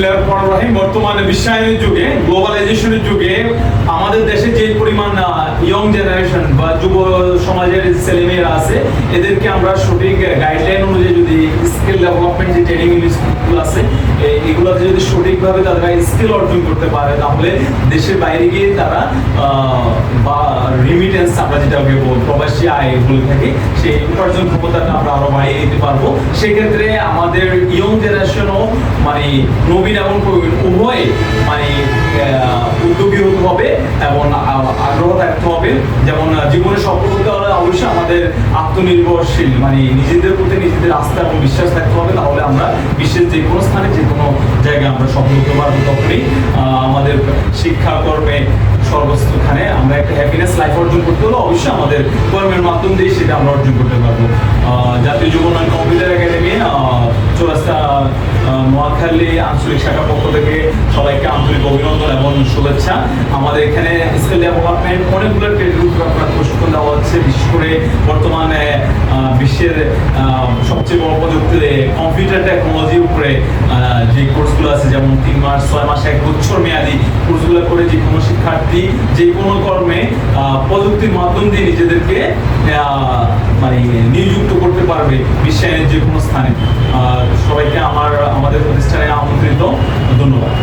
বিসমিল্লাহির বর্তমানে বিশ্বায়নের যুগে, গ্লোবালাইজেশনের যুগে আমাদের দেশে যে পরিমাণ ইয়ং জেনারেশন বা যুব সমাজের ছেলেমেয়েরা আছে, এদেরকে আমরা সঠিক গাইডলাইন অনুযায়ী যদি স্কিল ডেভেলপমেন্ট যে ট্রেনিং ইনস্টিটিউট আছে এগুলোতে যদি সঠিকভাবে তারা স্কিল অর্জন করতে পারে, তাহলে দেশের বাইরে গিয়ে তারা বা রিমিটেন্স আমরা যেটাকে প্রবাসী আয় বলে থাকি, সেই উপার্জন ক্ষমতাটা আমরা আরো বাড়িয়ে দিতে পারবো। সেক্ষেত্রে আমাদের ইয়ং জেনারেশনও মানে নবীন এবং প্রবীণ উভয়ে মানে উদ্যোগী হতে হবে এবং আগ্রহ থাকতে হবে। যেমন জীবনে সফল হতে হলে অবশ্যই আমাদের আত্মনির্ভরশীল মানে নিজেদের প্রতি নিজেদের আস্থা এবং বিশ্বাস থাকতে হবে, তাহলে আমরা বিশ্বের যে কোনো স্থানে যে কোনো জায়গায় আমরা সফল হতে পারবো। তখনই আমাদের শিক্ষা কর্মে সর্বস্থানে আমরা একটা হ্যাপিনেস লাইফ অর্জন করতে হলে অবশ্যই আমাদের কর্মের মাধ্যম দিয়ে সেটা আমরা অর্জন করতে পারবো। জাতীয় যুব উন্নয়ন কম্পিউটার একাডেমি চৌরাস্তা নোয়াখালী আঞ্চলিক শাখার পক্ষ থেকে সবাইকে আন্তরিক অভিনন্দন এবং শুভেচ্ছা। আমাদের এখানে স্কিল ডেভেলপমেন্ট অনেকগুলো ট্রেড গ্রুপ প্রশিক্ষণ দেওয়া হচ্ছে। বিশেষ করে বর্তমানে বিশ্বের সবচেয়ে বড় প্রযুক্তি কম্পিউটার টেকনোলজির উপরে যে কোর্সগুলো আছে, যেমন 3 মাস 6 মাস 1 বছর মেয়াদি কোর্সগুলো করে যে কোনো শিক্ষার্থী যে কোনো কর্মে প্রযুক্তির মাধ্যম দিয়ে নিজেদেরকে মানে নিযুক্ত করতে পারবে বিশ্বায়নের যে কোনো স্থানে। সবাইকে আমাদের প্রতিষ্ঠানে আমন্ত্রিত। ধন্যবাদ।